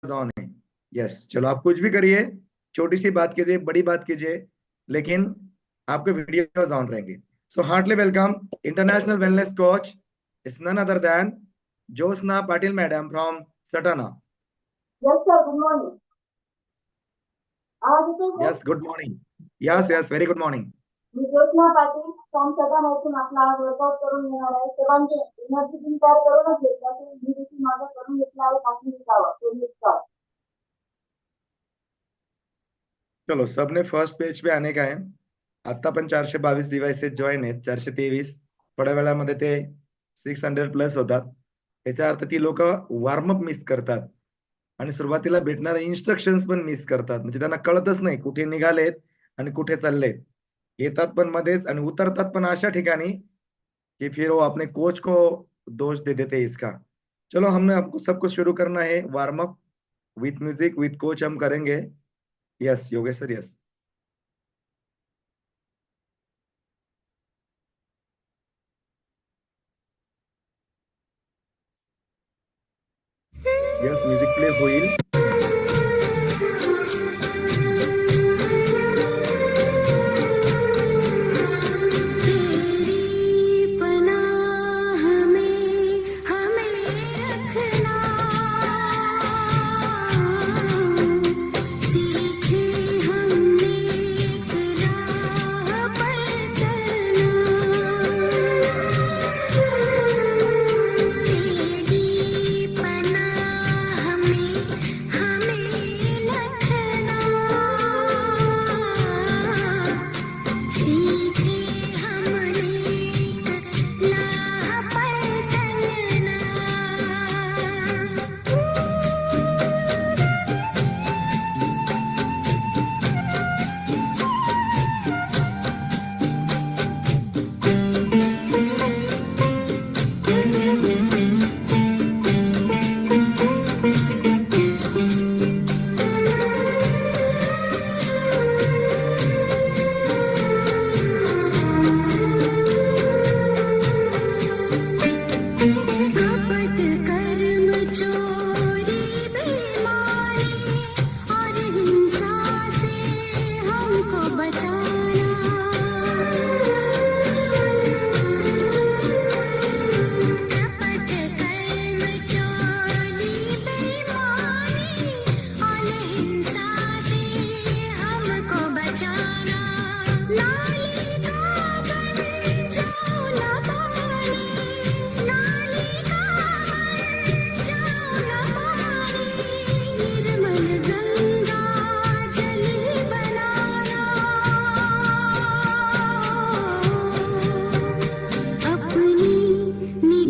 On है। Yes, चलो आप कुछ भी करिए, छोटी सी बात कीजिए, बड़ी बात कीजिए, लेकिन आपके वीडियोस ऑन रहेंगे। So heartily welcome international wellness coach, it's none other than Jyotsna Patil madam from Satana. Yes, sir. Good morning. आवाज येतोय का? Yes, good morning. Yes yes, very good morning. मी ज्योत्स्ना पाटील फ्रॉम सदन ऐकून आपला आज वर्कआउट करून येणार आहे. सर्वांचे एनर्जी ड्रिंक तयार करूनच घेतला की मी देखील माझा करून घेतला आहे. काकी शिकावा तो स्टार्ट. चलो, सबने फर्स्ट पेज पे आने का है। आता पण 422 डिव्हाइसेस जॉईन आहेत, 423 थोड्या वेळामध्ये ते 600 प्लस होतात। याचा अर्थ ती लोक वॉर्मअप मिस करतात आणि सुरुवातीला भेटणारे इन्स्ट्रक्शन्स पण मिस करतात, म्हणजे त्यांना कळतच नाही कुठे निघालेत आणि कुठे चाललेत। येतात पण मध्येच आणि उतरतात पण अशा ठिकाणी कि फिर वो अपने कोच को दोष दे देते हैं इसका। चलो, हमने आपको सबको शुरू करना है warm up with music with coach हम करेंगे। Yes Yogesh sir, yes. Yes, music play होईल।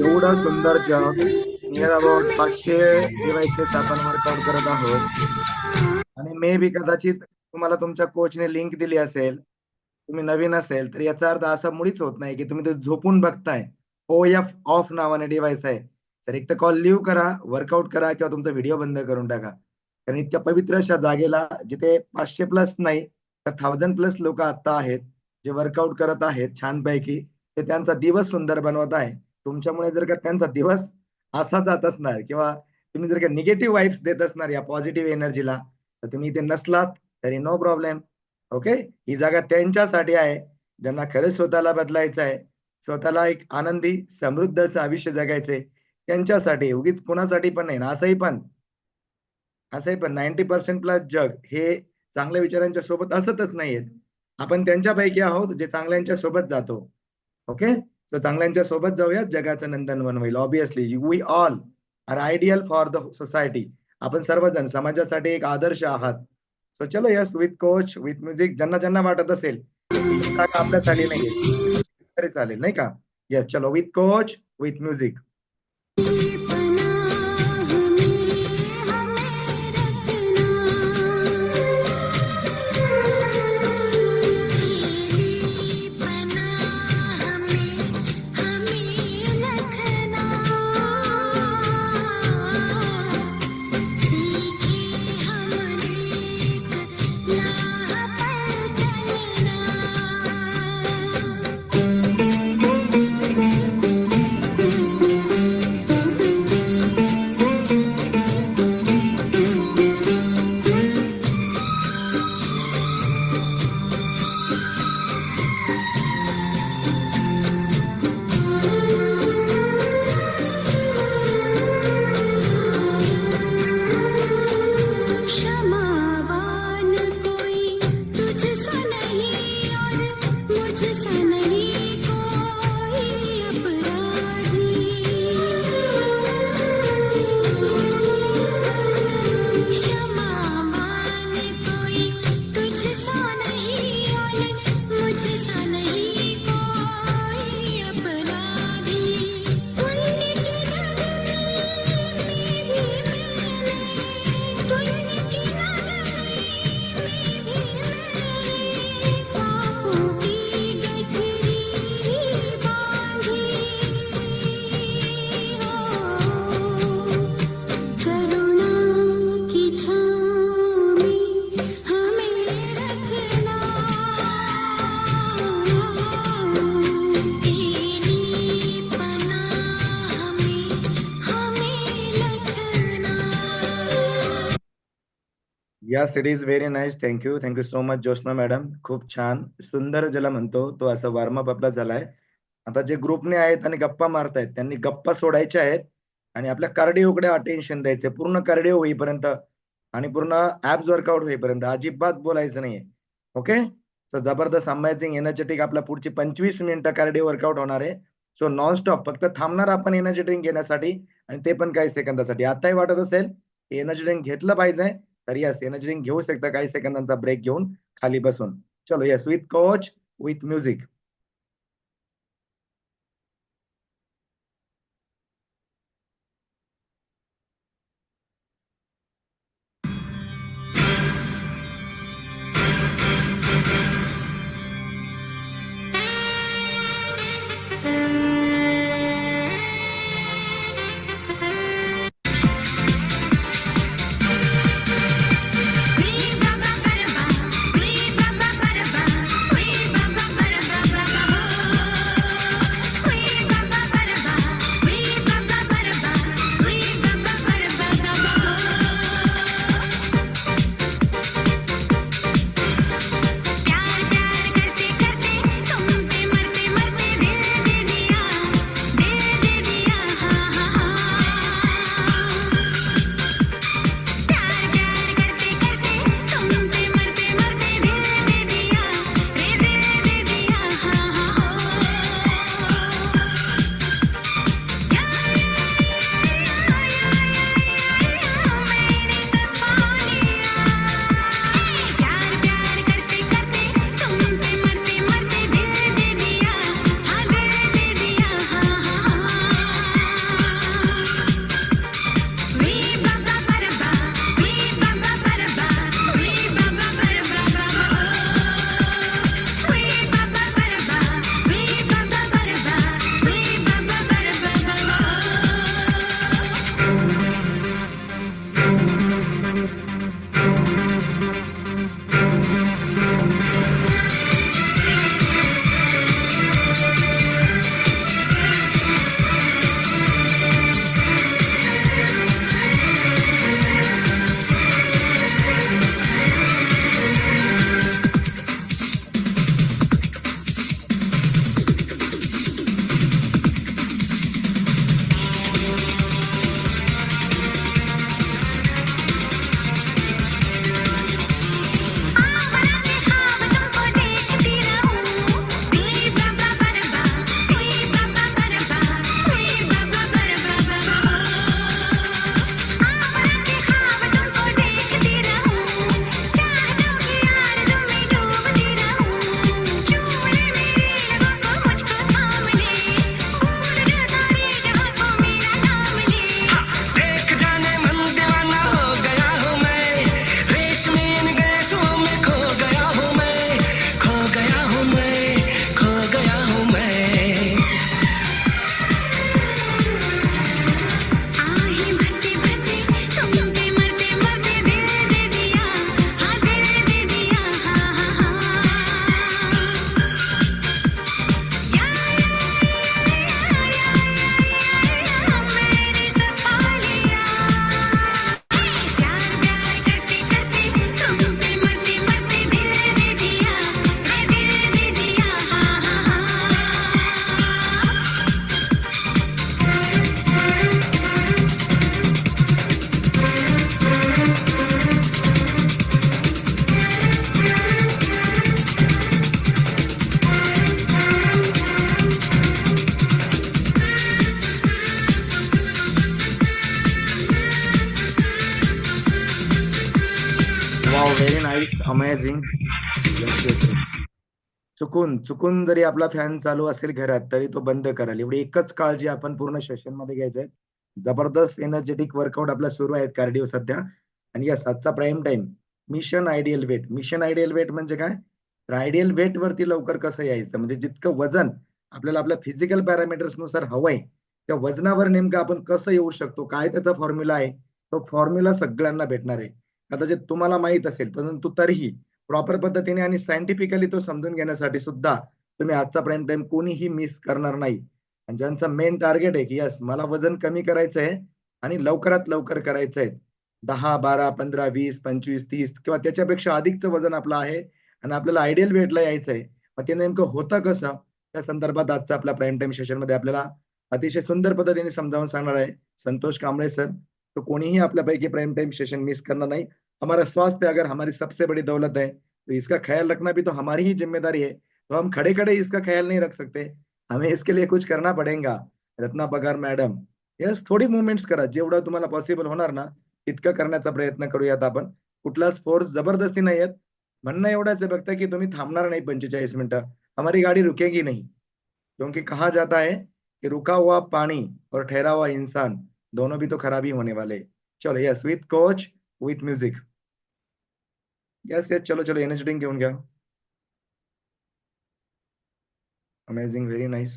एवढा सुंदर जॉब, नियर अबाउट 500 डिव्हाइसेस आपण वर्कआउट करत आहोत। आणि मे बी कदाचित तुम्हाला तुमच्या कोचने लिंक दिली असेल, तुम्ही नवीन असेल तर याचा अर्थ असा मुळीच होत नाही की तुम्ही ते झोपून बघताय। OF ऑफ नावाने डिव्हाइस आहे तर एक तर कॉल लिव्ह करा, वर्कआउट करा किंवा तुमचा व्हिडिओ बंद करून टाका। कारण इतक्या पवित्र अशा जागेला जिथे 500 प्लस नाही तर 1000 प्लस लोक आता आहेत जे वर्कआउट करत आहेत छानपैकी, ते त्यांचा दिवस सुंदर बनवत आहे। तुमच्यामुळे जर का त्यांचा दिवस असा जात असणार किंवा तुम्ही जर का निगेटिव्ह वाइब्स देत असणार या पॉझिटिव्ह एनर्जीला, तर तुम्ही इथे नसलात तरी नो प्रॉब्लेम। ओके, ही जागा त्यांच्यासाठी आहे ज्यांना खरंच स्वतःला बदलायचं आहे, स्वतःला एक आनंदी समृद्ध असं आयुष्य जगायचंय, त्यांच्यासाठी, उगीच कुणासाठी पण नाही ना। असंही पण 90% प्लस जग हे चांगल्या विचारांच्या सोबत असतच नाहीयेत। आपण त्यांच्यापैकी आहोत जे चांगल्यांच्या सोबत जातो। ओके, सो चांगल्यांच्या सोबत जाऊया, जगाचं नंदनवन होईल। Obviously we all are ideal for the society, आपण सर्वजण समाजासाठी एक आदर्श आहात। सो चलो, yes, with coach with music, ज्यांना ज्यांना वाटत असेल ही जागा आपल्यासाठी नाहीये तरी चालेल, नाही का। यस, चलो, विथ कोच विथ म्युझिक। छाँव में हमें रखना, तेरी पनाह में हमें रखना। Yes, it is very nice. Thank you so much Jyotsna madam. खूप छान सुंदर ज्याला म्हणतो तो असं वॉर्मअप आपला झालाय. आता जे ग्रुपने आहेत आणि गप्पा मारतायत त्यांनी गप्पा सोडायच्या आहेत आणि आपल्या कार्डिओकडे अटेन्शन द्यायचे पूर्ण कार्डिओ होईपर्यंत आणि पूर्ण ऍप्स वर्कआउट होईपर्यंत अजिबात बोलायचं नाहीये. ओके, सो जबरदस्त अमेझिंग एनर्जेटिक आपला पुढची 25 मिनिटं कार्डिओ वर्कआउट होणार आहे. सो नॉन स्टॉप फक्त थांबणार आपण एनर्जी ड्रिंक घेण्यासाठी आणि ते पण काही सेकंदासाठी. आताही वाटत असेल एनर्जी ड्रिंक घेतलं पाहिजे तर यस, एनर्जी ड्रिंक घेऊ शकता काही सेकंदांचा ब्रेक घेऊन खाली बसून. चलो yes, with coach with music. Very nice, amazing. चुकून चुकून जरी आपला फॅन चालू असेल घरात तरी तो बंद कराल एवढी एकच काळजी आपण पूर्ण सेशन मध्ये घ्यायचंय. जबरदस्त एनर्जेटिक वर्कआउट आपला सुरू आहे कार्डिओ सध्या. आणि यस, आजचा prime time mission ideal weight. Mission ideal weight म्हणजे काय, तर आयडियल वेट वरती लवकर कसं यायचं, म्हणजे जितकं वजन आपल्याला आपल्या फिजिकल पॅरामीटर्स नुसार हवंय त्या वजनावर नेमकं आपण कसं येऊ शकतो, काय त्याचा फॉर्म्युला आहे तो फॉर्म्युला सगळ्यांना भेटणार आहे. कदाचित तुम्हाला माहित असेल, परंतु तरीही प्रॉपर पद्धतीने आणि सायंटिफिकली तो समजून घेण्यासाठी सुद्धा तुम्ही आजचा प्राईम टाइम कोणीही मिस करणार नाही. आणि ज्यांचं मेन टार्गेट आहे की यस मला वजन कमी करायचं आहे आणि लवकरात लवकर करायचं आहे. 10, 12, 15, 20, 25, 30 किंवा त्याच्यापेक्षा अधिकचं वजन आपलं आहे आणि आपल्याला आयडियल वेटला यायचं आहे. मग ते नेमकं होतं कसं? त्या संदर्भात आजचा आपला प्राईम टाइम सेशनमध्ये आपल्याला अतिशय सुंदर पद्धतीने समजावून सांगणार आहे संतोष कांबळे सर. तो कोणीही आपल्यापैकी प्राइम टाइम सेशन मिस करना नहीं. हमारा स्वास्थ्य अगर हमारी सबसे बड़ी दौलत है तो इसका ख्याल रखना भी तो हमारी ही जिम्मेदारी है. तो हम खड़े खड़े इसका ख्याल नहीं रख सकते. हमें इसके लिए कुछ करना पड़ेगा. रत्ना पगार मॅडम, यस थोडी मुवमेंट्स करा. जेवढं तुम्हाला पॉसिबल होणार ना तितकं करण्याचा प्रयत्न करूयात आपण. कुठलाच फोर्स जबरदस्ती नाही आहेत. म्हणणं एवढंच आहे फक्त की तुम्ही थांबणार नाही 45 मिनिटं. हमारी गाड़ी रुकेगी नहीं. क्योंकि कहा जाता है कि रुका हुआ पानी और ठहरा हुआ इंसान दोनों भी तो खराब ही होने वाले. चलो yes with coach with music. Yes yes चलो चलो एनर्जी ड्रिंक घेऊन घ्या. Amazing very nice.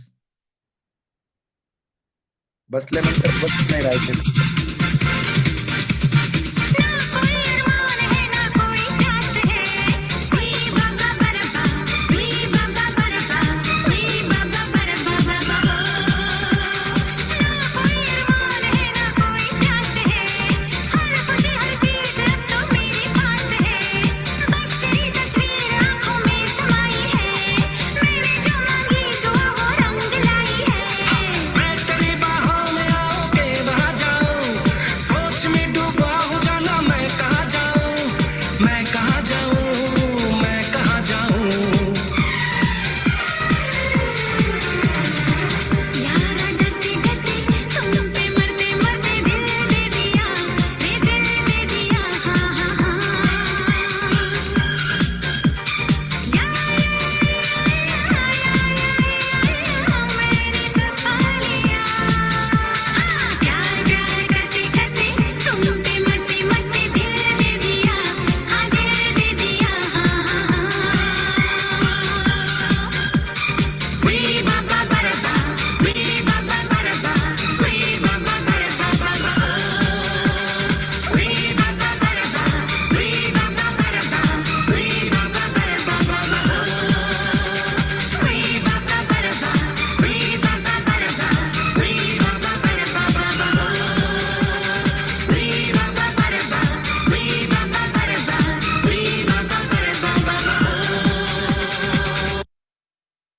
बसल्यानंतर बसत नाही राहायचं.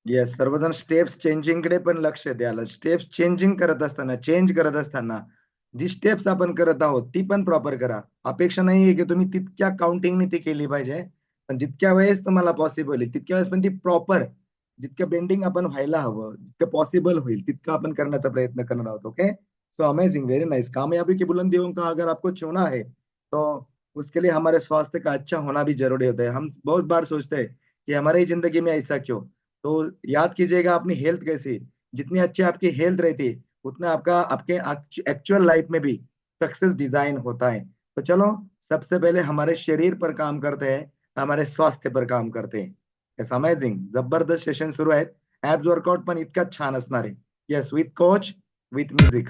येस सर्वजण स्टेप्स चेंजिंग कडे पण लक्ष द्याल. स्टेप्स चेंजिंग करत असताना चेंज करत असताना जी स्टेप्स आपण करत आहोत ती पण प्रॉपर करा. अपेक्षा नाहीये की तुम्ही तितक्या काउंटिंगने ती केली पाहिजे. पण जितक्या वेळेस तुम्हाला पॉसिबल आहे तितक्या वेळेस पण ती प्रॉपर जितकं बेंडिंग आपण व्हायला हवं जितकं पॉसिबल होईल तितकं आपण करण्याचा प्रयत्न करणार आहोत. Okay so amazing very nice. कामयाबी की बुलंदियों का अगर आपको छूना है तो उसके लिए हमारे स्वास्थ्य का अच्छा होना भी जरूरी होता है. हम बहुत बार सोचते हैं कि हमारी जिंदगी में ऐसा क्यों. तो याद कीजिएगा अपनी हेल्थ कैसी. जितनी अच्छी आपकी हेल्थ रहती है उतना आपका आपके एक्चुअल लाइफ में भी सक्सेस डिजाइन होता है. तो चलो सबसे पहले हमारे शरीर पर काम करते हैं, हमारे स्वास्थ्य पर काम करते हैं. येस अमेझिंग जबरदस्त सेशन सुरू आहेत. ऍब्स वर्कआउट पण इतकाच छान असणार आहे. Yes with coach with music.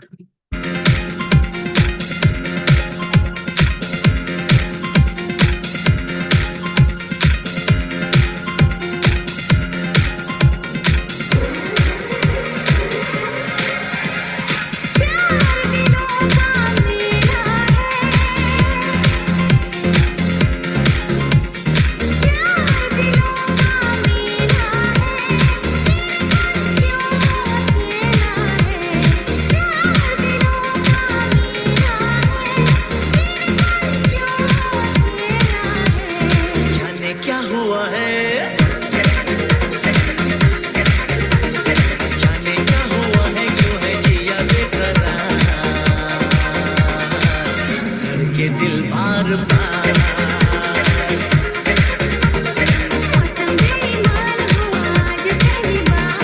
क्या हुआ है जाने क्या हुआ है क्यों है जिया बेकरार धड़के दिल बार बार मौसम बेईमान हुआ आज पहली बार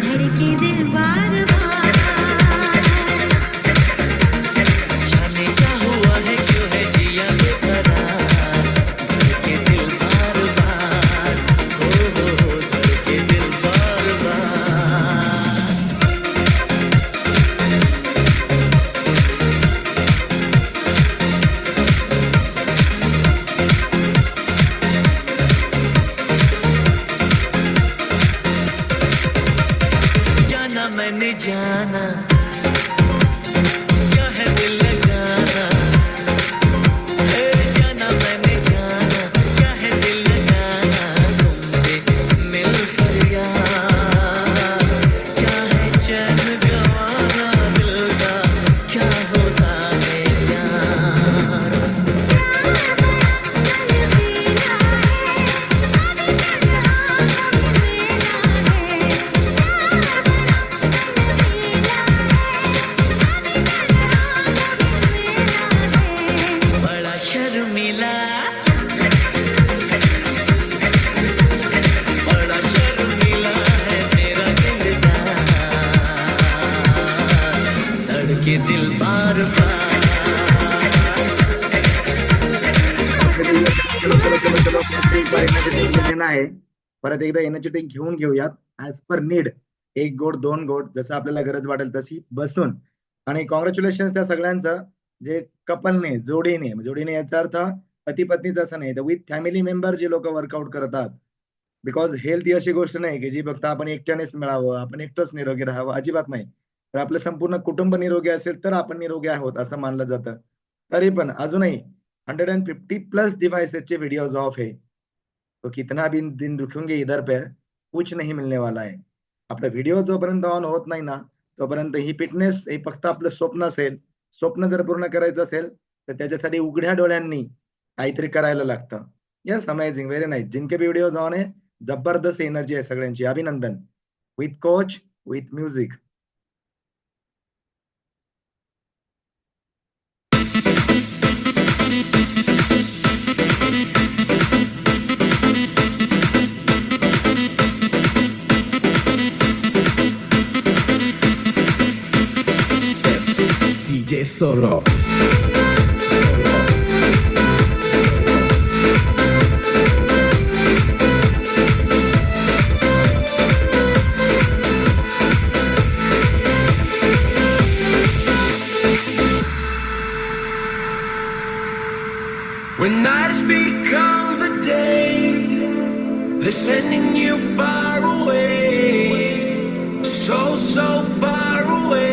धड़के दिल बार बार जाने क्या हुआ है क्यों है जिया बेकरार धड़के दिल बार बार हो धड़के दिल बार बार थोडंफार एनर्जी ड्रिंक घेणं आहे. परत एकदा एनर्जी ड्रिंक घेऊयात ऍज पर नीड. 1 गोट 2 गोट जसं आपल्याला गरज वाटेल तशी बसून. आणि कॉंग्रॅच्युलेशन त्या सगळ्यांचं जे कपलने जोडीने याचा अर्थ पती पत्नीच असं नाही, तर विथ फॅमिली मेंबर जे लोक वर्कआउट करतात. बिकॉज हेल्थ ही अशी गोष्ट नाही की जी फक्त आपण एकट्यानेच मिळावं, आपण एकटंच निरोगी राहावं, अजिबात नाही. तर आपलं संपूर्ण कुटुंब निरोगी असेल तर आपण निरोगी आहोत असं मानलं जातं. तरी पण अजूनही 150+ डिवाइसेसचे व्हिडिओज ऑफ है. तो कितना भी दिन रुकेंगे इधर पे कुछ नहीं मिलने वाला है. आपला व्हिडिओ जोपर्यंत ऑन होत नाही ना तोपर्यंत ही फिटनेस हे फक्त आपलं स्वप्न असेल. स्वप्न जर पूर्ण करायचं असेल तर त्याच्यासाठी उघड्या डोळ्यांनी काहीतरी करायला लागतं. Yes, amazing, very nice. जिनके भी व्हिडिओज ऑन आहे, जबरदस्त एनर्जी आहे सगळ्यांची. अभिनंदन. With coach, with music. DJ Solo. When nights become the day, they're sending you far away, so, so far away.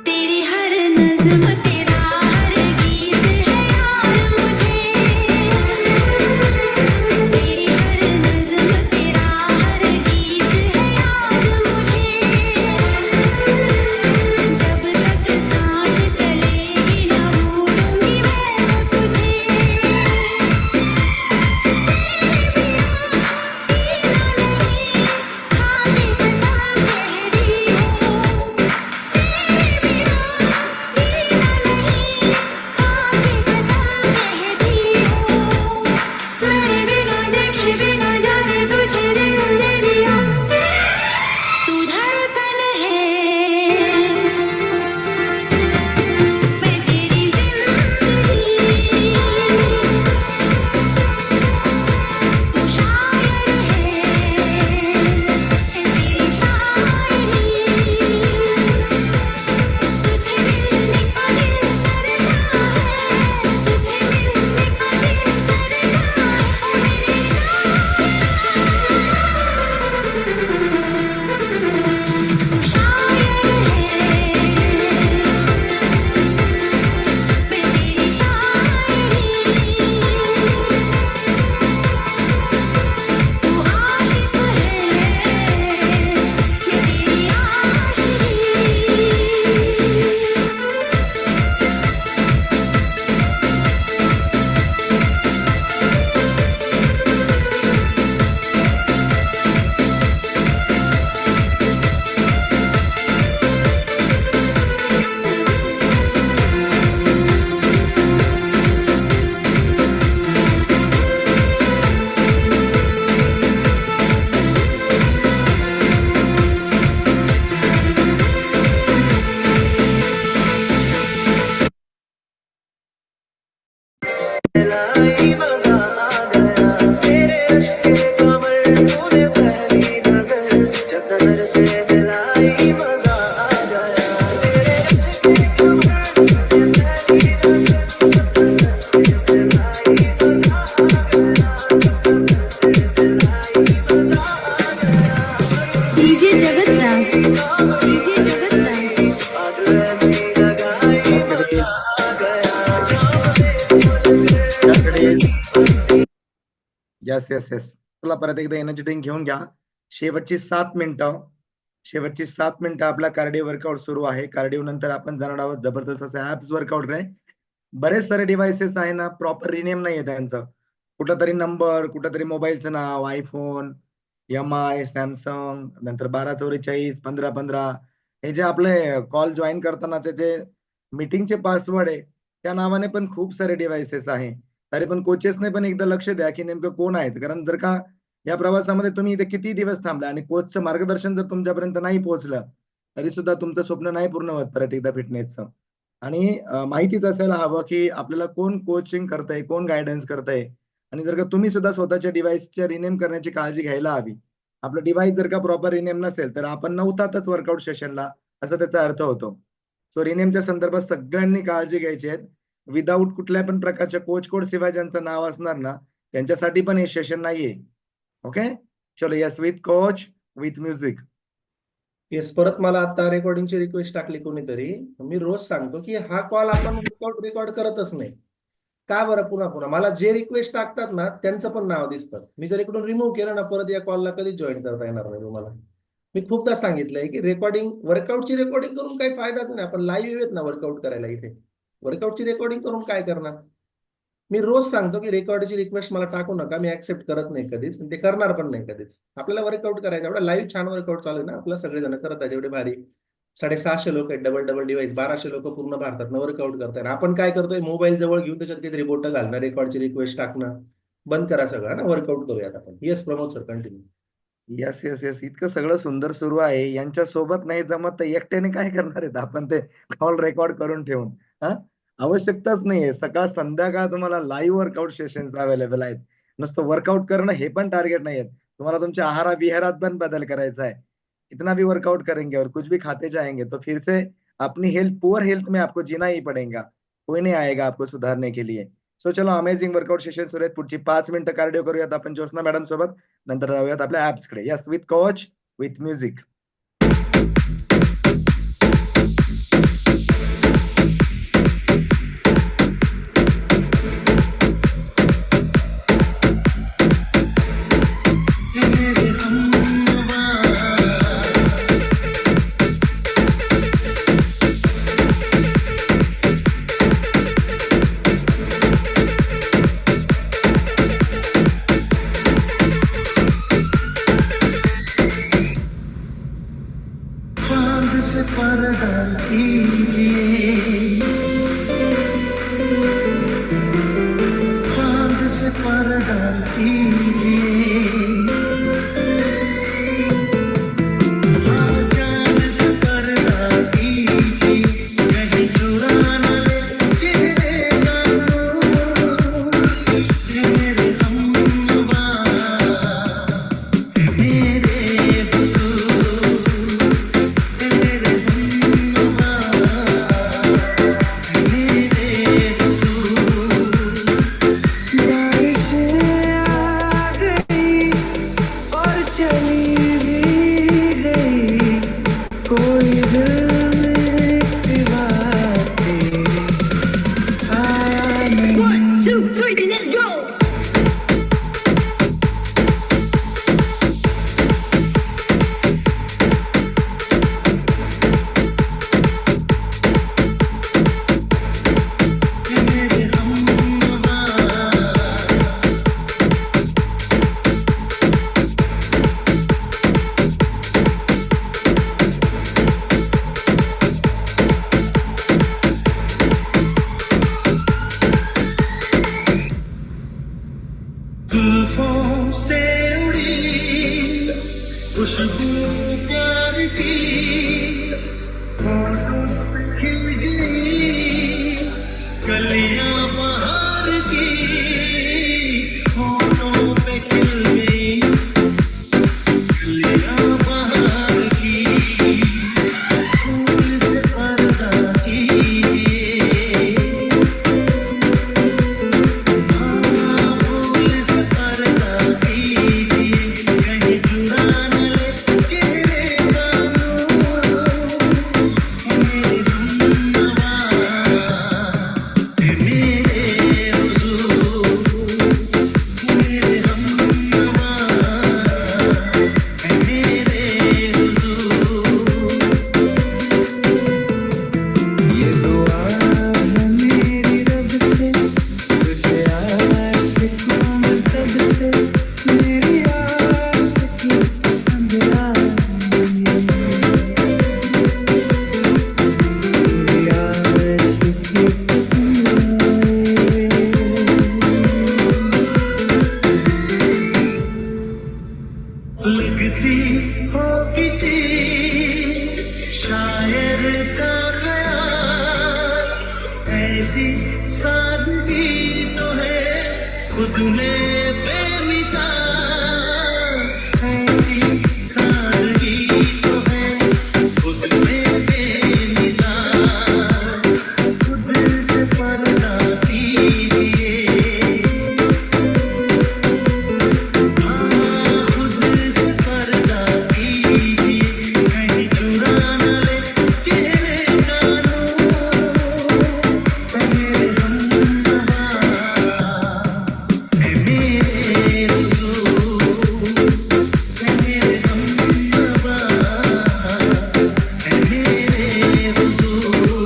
तेरी हर नज़्म तेरा हर गीत है यार मुझे, तेरी हर नज़्म तेरा हर गीत है यार मुझे, जब तक सांस चलेगी ना भूलूंगी मैं तो तुझे, खाने कसम तेरी हो, येस येस येस. चला परत एकदा एनर्जी ड्रिंक घेऊन घ्या. शेवटची 7 मिनिटं आपला कार्डिओ वर्कआउट सुरू आहे. कार्डिओ नंतर आपण जाणार आहोत जबरदस्त असं ऍप्स वर्कआउट रे. बरेच सारे डिव्हाइसेस आहे ना, प्रॉपर रिनेम नाहीये त्यांचं. कुठं तरी नंबर, कुठं तरी मोबाईलचं नाव, आयफोन, MI, सॅमसंग, नंतर 1244, 1515, हे जे आपले कॉल जॉईन करतानाचे जे मीटिंगचे पासवर्ड आहे, त्या नावाने पण खूप सारे डिव्हाइसेस आहे. तरी पण कोचेसने पण एकदा लक्ष द्या की नेमकं कोण आहेत. कारण जर का या प्रवासामध्ये तुम्ही इथे किती दिवस थांबला आणि कोचचं मार्गदर्शन जर तुमच्यापर्यंत नाही पोहोचलं, तरी सुद्धा तुमचं स्वप्न नाही पूर्ण होत परत एकदा फिटनेसचं. आणि माहितीच असायला हवं की आपल्याला कोण कोचिंग करतंय, कोण गायडन्स करतंय. आणि जर का तुम्ही सुद्धा स्वतःच्या डिव्हाइसच्या रिनेम करण्याची काळजी घ्यायला हवी. आपलं डिव्हाइस जर का प्रॉपर रिनेम नसेल, तर आपण नव्हतातच वर्कआउट सेशनला, असा त्याचा अर्थ होतो. सो रिनेमच्या संदर्भात सगळ्यांनी काळजी घ्यायची आहे. विदाऊट कुठल्या पण प्रकारच्या कोच कोड शिवाय ज्यांचं नाव असणार ना, त्यांच्यासाठी पण हे सेशन नाहीये. ओके, चलो yes, with coach, with music. Yes, परत मला आता रेकॉर्डिंगची रिक्वेस्ट टाकली कोणीतरी. मी रोज सांगतो की हा कॉल आपण रेकॉर्ड करतच नाही. का बरं? पुन्हा पुन्हा मला जे रिक्वेस्ट टाकतात ना, त्यांचं पण नाव दिसतं. मी जर इकडून रिमूव्ह केलं ना, परत या कॉलला कधीच जॉईन करता येणार नाही तुम्हाला. मी खूपदा सांगितलंय की वर्कआउटची रेकॉर्डिंग करून काही फायदाच नाही. आपण लाईव्ह येत ना वर्कआउट करायला इथे. वर्कआउटची रेकॉर्डिंग करून काय करणार? मी रोज सांगतो की रेकॉर्डची रिक्वेस्ट मला टाकू नका, मी ऍक्सेप्ट करत नाही कधीच, ते करणार पण नाही कधीच. आपल्याला वर्कआउट करायचं, एवढा लाईव्ह छान वर्कआउट चालू आहे ना आपलं, सगळेजण करत आहेत एवढे भारी. 650 लोक आहेत, डबल डिव्हाइस, 1200 लोक पूर्ण भारतात वर्कआउट करतात. आपण काय करतोय? मोबाईल जवळ घेऊन त्याच्यात काहीतरी बोट घालणं, रेकॉर्डची रिक्वेस्ट टाकणं. बंद करा सगळं ना, वर्कआउट करूयात आपण. Yes Pramod sir, continue. Yes yes yes, इतकं सगळं सुंदर सुरू आहे. यांच्या सोबत नाही जमत तर एकट्याने काय करणार आहेत आपण ते कॉल रेकॉर्ड करून ठेवून? हा, आवश्यकताच नाहीये. सकाळ संध्याकाळ तुम्हाला लाईव्ह वर्कआउट सेशन्स अवेलेबल आहेत. नुसतं वर्कआउट करणं हे पण टार्गेट नाहीये. तुम्हाला तुमच्या आहारा विहारात पण बदल करायचा है. इतना भी वर्कआउट करेंगे और कुछ भी खाते जाएंगे तो फिर से अपनी पुअर हेल्थ में आपको जीना ही पड़ेगा. कोई नहीं आएगा आपको सुधारने के लिए. सो चलो, अमेझिंग वर्कआउट सेशन सुरू आहेत. पुढची 5 मिनिटं कार्डिओ करूयात आपण ज्योत्स्ना मॅडम सोबत. नंतर जाऊयात आपल्या ऍप्स कडे. Yes, with coach, with music. चांद से पर्दा कीजिए, चांद से पर्दा कीजिए, हाँ चांद से पर्दा कीजिए, कहीं चुरा न ले चेहरे का नूर, मेरे हमवा, मेरे हुजूर, मेरे हमवा, मेरे हुजूर। बारिश आ गई और चली भी गई, कोई दिल मेरे सिवा तेरे आया नहीं। 1, 2, 3, let's go. मेरे हमवा, जुल्फों से उड़ी खुशबू प्यार की, होठों पे खिल गई कलियां बहार की, होठों पे खिल गई कलियां बहार की, फूल से पर्दा कीजिए, फूल से पर्दा कीजिए, कहीं चुरा न ले चेहरे का नूर, मेरे हमवा, मेरे हुजूर। ऐसी सादगी तो है खुद में बेमिसाल, ऐसी सादगी तो है खुद में बेमिसाल, खुद से पर्दा कीजिए, खुद से पर्दा कीजिए, कहीं चुरा न ले चेहरे का नूर, मेरे हमनवा है मेरे रसूल, मेरे हमनवा है मेरे रसूल,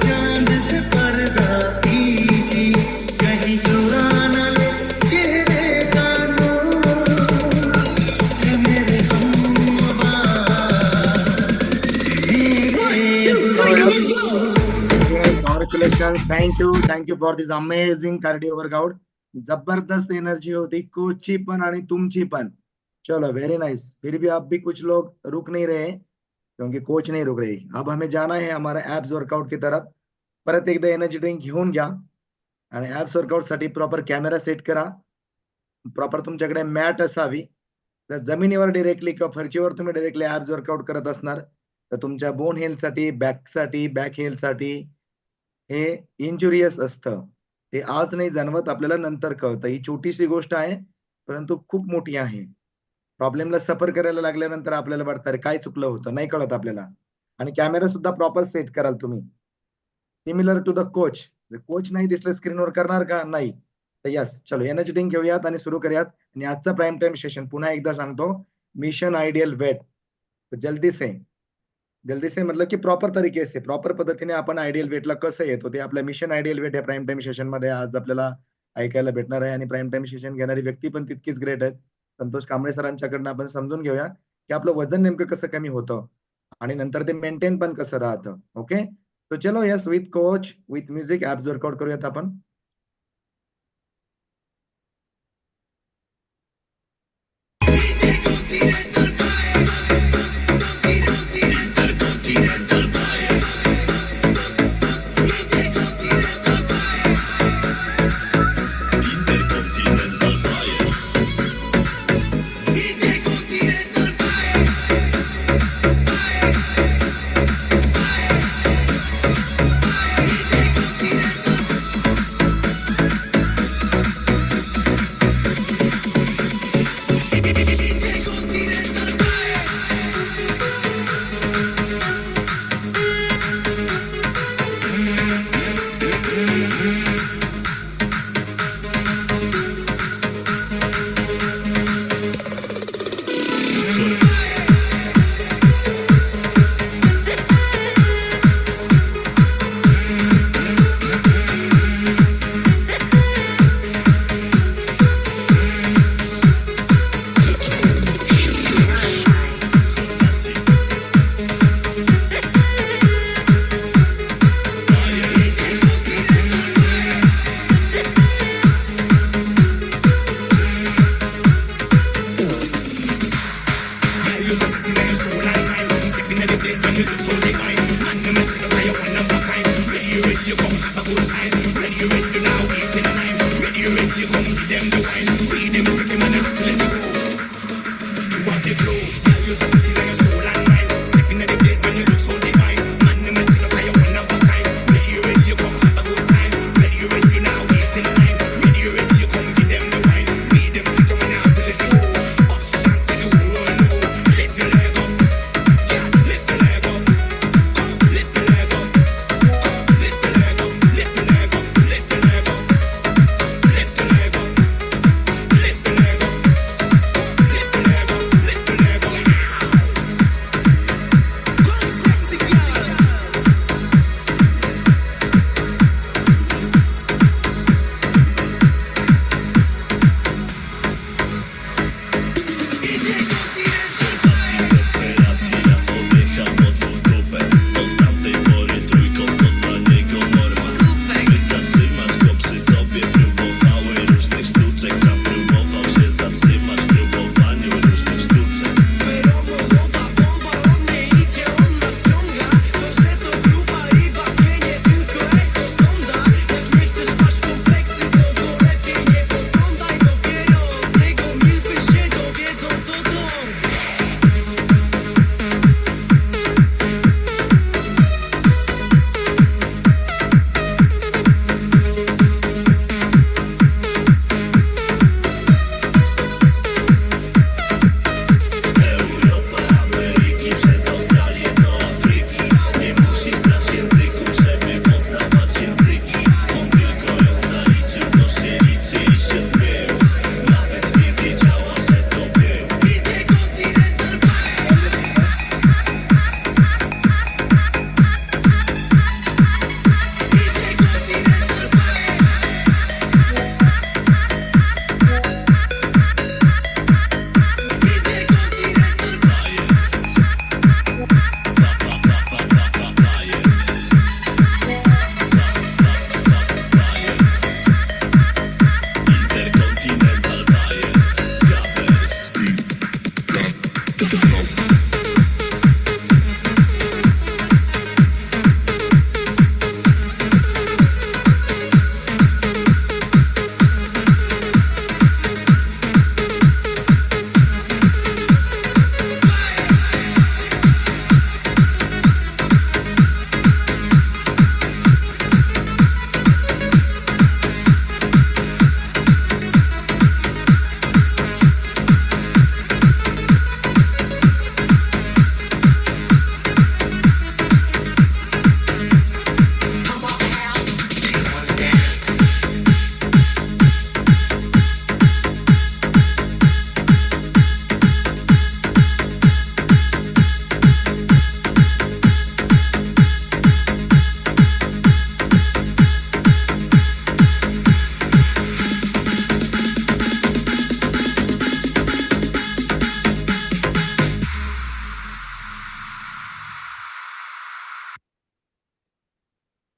चांद से पर्दा कीजिए, कहीं चुरा न ले चेहरे का नूर, है मेरे हमनवा है मेरे रसूल। Congratulation, thank you for this amazing cardio workout. जबरदस्त एनर्जी होती कोचची पण आणि तुमची पण. चलो वेरी नाइस. फिर भी आप भी कुछ लोग रुक नहीं रहे क्योंकि कोच नहीं रुक रही. अब हमें जाना है हमारा ऍब्स वर्कआउट की तरफ. परत एकदा एनर्जी ड्रिंक घेऊन घ्या आणि ऍब्स वर्कआउट साठी प्रॉपर कॅमेरा सेट करा. प्रॉपर तुमच्याकडे मॅट असावी. जर जमिनीवर डायरेक्टली किंवा फरशीवर तुम्ही डायरेक्टली ऍब्स वर्कआउट करत असणार तर तुमच्या बोन हेल्थसाठी, बॅक हेल्थसाठी हे इंजुरियस असतं. ते आज नाही जाणवत, आपल्याला नंतर कळतं. ही छोटीशी गोष्ट आहे परंतु खूप मोठी आहे. प्रॉब्लेमला सफर करायला लागल्यानंतर आपल्याला वाटतं अरे काय चुकलं होतं, नाही कळत आपल्याला. आणि कॅमेरा सुद्धा प्रॉपर सेट कराल तुम्ही. Similar to the coach. Coach नाही दिसलं स्क्रीनवर करणार का? नाही. तर यस, चलो एनर्जी ड्रिंक घेऊयात आणि सुरू करूयात. आणि आजचा प्राईम टाइम सेशन पुन्हा एकदा सांगतो, मिशन आयडियल वेट. जल्दी से मतलब की प्रॉपर तरीके से, प्रॉपर पद्धतीने आपण आयडियल वेटला कसं येतो ते आपल्या मिशन आयडियल वेट या प्राईम टाइम सेशन मध्ये आज आपल्याला ऐकायला भेटणार आहे. आणि प्राईम टाइम सेशन घेणारी व्यक्ती पण तितकीच ग्रेट आहेत. संतोष कांबळे सरांच्याकडनं आपण समजून घेऊया की आपलं वजन नेमकं कसं कमी होतं आणि नंतर ते मेंटेन पण कसं राहतं. ओके, तो चलो yes, with coach with music abs workout करूयात आपण.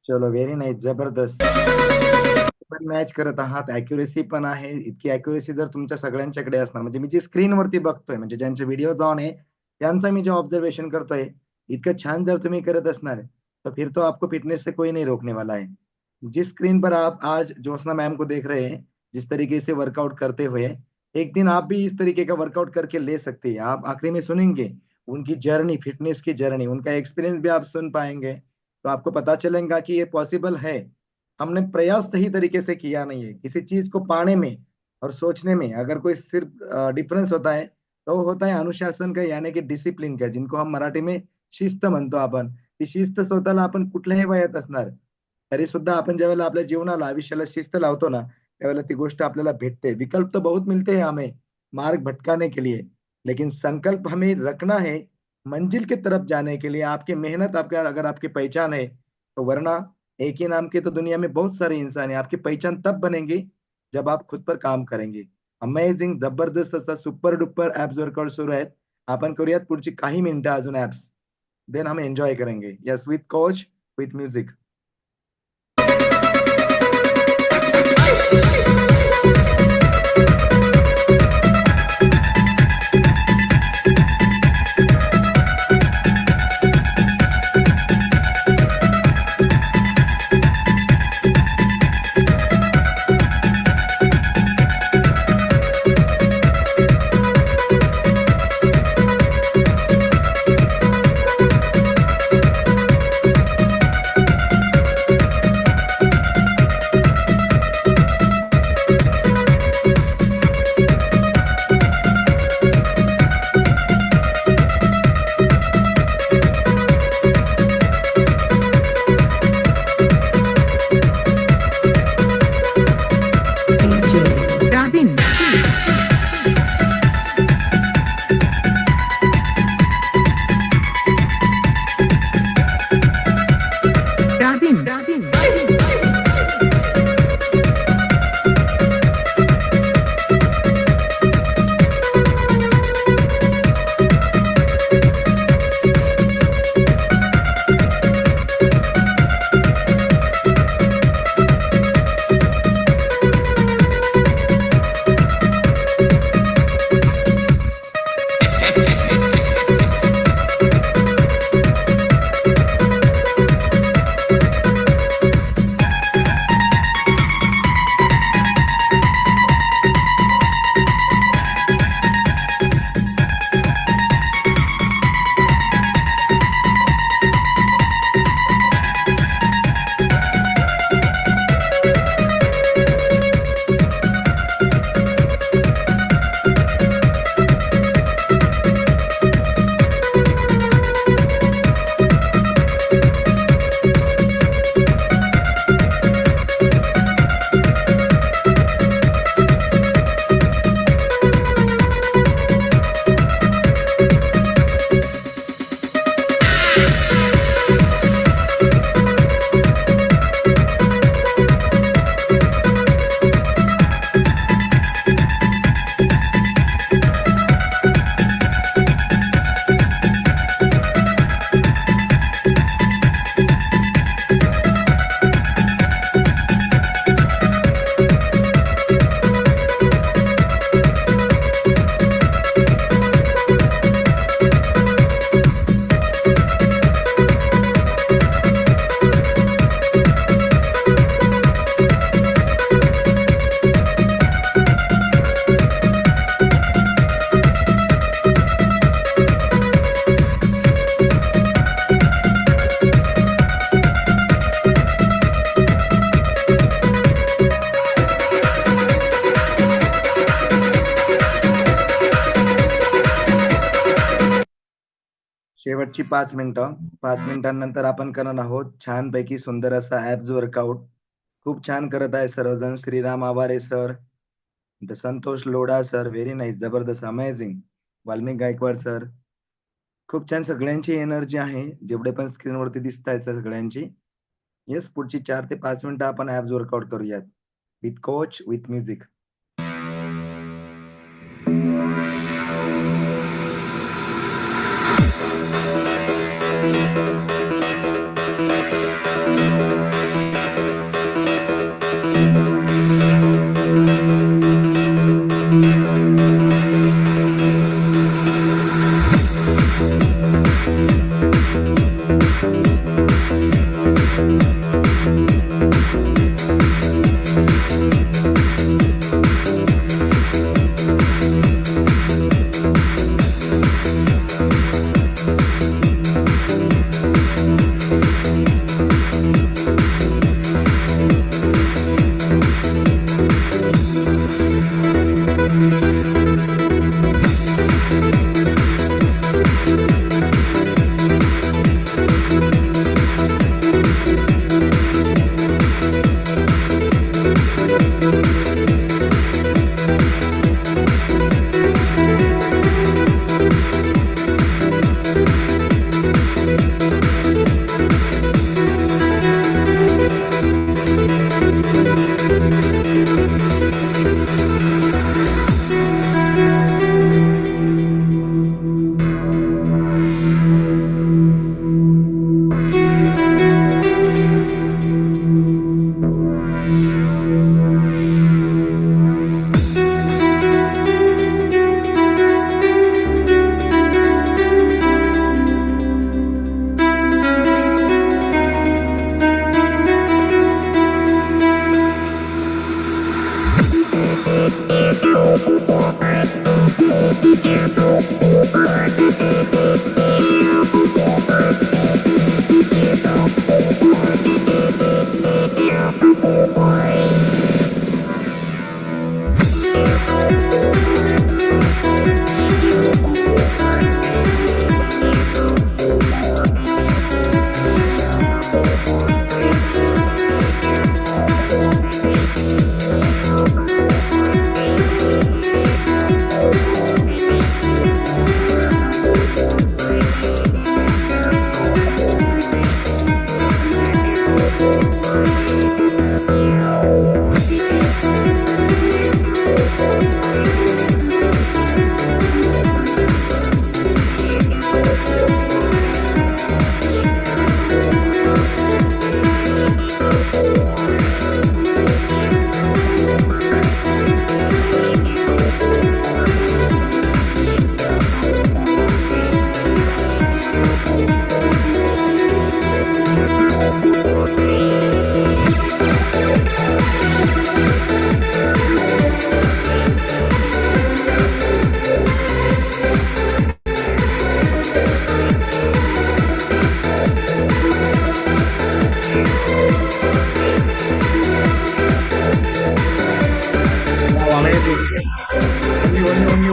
चलो व्हेरी नाईस, जबरदस्त. पण मॅच करत आहात, अॅक्युरेसी पण आहे. इतकी अॅक्युरेसी जर तुमच्या सगळ्यांच्याकडे असणार, म्हणजे मी जी स्क्रीनवरती बघतोय, म्हणजे ज्यांचे व्हिडिओज ऑन आहे त्यांचं मी जे ऑब्झर्वेशन करतोय, इतकं छान जर तुम्ही करत असणार तो फिर तो आपको फिटनेस से कोई नहीं रोकने वाला है. जिस स्क्रीन पर आप आज ज्योत्सना मैम को देख रहे हैं, जिस तरीके से वर्कआउट करते हुए, एक दिन आप भी इस तरीके का वर्कआउट करके ले सकते हैं. आप आखिरी में सुनेंगे उनकी जर्नी, फिटनेस की जर्नी, उनका एक्सपीरियंस भी आप सुन पाएंगे, तो आपको पता चलेगा कि ये पॉसिबल है. हमने प्रयास सही तरीके से किया नहीं है. किसी चीज को पाने में और सोचने में अगर कोई सिर्फ डिफरन्स होता है, तो वो होता है अनुशासन का, यानी की डिसिप्लिन का, जिनको हम मराठी में शिस्त म्हणतो आपण. ती शिस्त स्वतःला आपण कुठल्याही वयात असणार तरी सुद्धा आपण ज्यावेळेला आपल्या जीवनाला, आयुष्याला शिस्त लावतो ना, त्यावेळेला ती गोष्ट आपल्याला भेटते. विकल्प तो बहुत मिलते हैं हमें मार्ग भटकाने के लिए, लेकिन संकल्प हमें रखना है मंजिल की तरफ जाने के लिए. आपकी मेहनत, आपका अगर आपकी पहचान है, तो वरना एक ही नाम के तो दुनिया में बहुत सारे इंसान है. आपकी पहचान तब बनेगी जब आप खुद पर काम करेंगे. अमेझिंग, जबरदस्त असा सुपर डुपर ऍप्स वर्कआउट सुरू आहेत. आपण करूयात पुढची काही मिनिटं अजून ऍप्स, देन हम एन्जॉय करेंगे. Yes, with coach, with music. शेवटची 5 मिनिटं. 5 मिनिटांनंतर आपण करणार आहोत छानपैकी सुंदर असा ऍप्स वर्कआउट. खूप छान करत आहे सर्वजण. श्रीराम आवारे सर, संतोष लोढा सर, व्हेरी नाईस, जबरदस्त, अमेझिंग. वाल्मिक गायकवाड सर, खूप छान. सगळ्यांची एनर्जी आहे, जेवढे पण स्क्रीनवरती दिसत आहेत सगळ्यांची. येस, पुढची 4 ते 5 मिनिटं आपण ऍप्स वर्कआउट करूयात with coach, with music.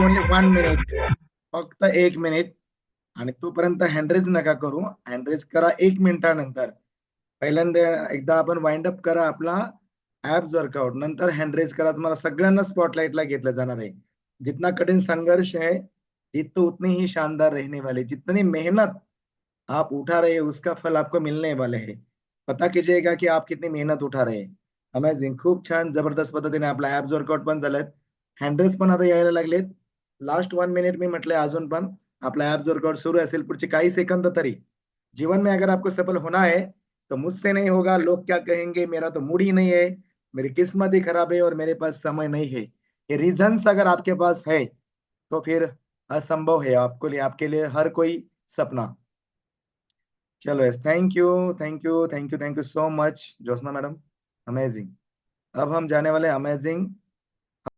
Only 1 minute, फक्त 1 मिनिट. आणि तोपर्यंत हँडरेज नका करू, हँडरेज करा 1 मिनिटानंतर. पहिल्यांदा एकदा आपण वाइंड अप करा आपला ऍब्स वर्कआउट, नंतर हँडरेज करा. तुम्हाला सगळ्यांना स्पॉटलाइटला घेतलं जाणार आहे. जितना कठिन संघर्ष है जीत तो उतनी ही शानदार रहने वाली. जितनी मेहनत आप उठा रहे हैं उसका फल आपको मिलने वाले है. पता कीजिएगा की आप कितनी मेहनत उठा रहे हैं. अमेझिंग, खूप छान जबरदस्त पद्धतीने आपला ऍब्स वर्कआउट पण झालेत, हँडरेज पण आता यायला लागलेत. लास्ट 1 मिनिट मी म्हटलंय अजून पण आपला ऍब्स वर्कआउट सुरू असेल पुढचे काही सेकंद तरी. जीवन में अगर आपको सफल होना है तो मुझसे नहीं होगा, लोग क्या कहेंगे, मेरा तो मूड ही नहीं है, मेरी किस्मत ही खराब है और मेरे पास समय नहीं है, ये रीजंस अगर आपके पास है तो फिर असंभव है आपके लिए हर कोई सपना. चलो yes, thank you thank you thank you thank you so much Jyotsna madam, amazing. अब हम जाने वाले अमेजिंग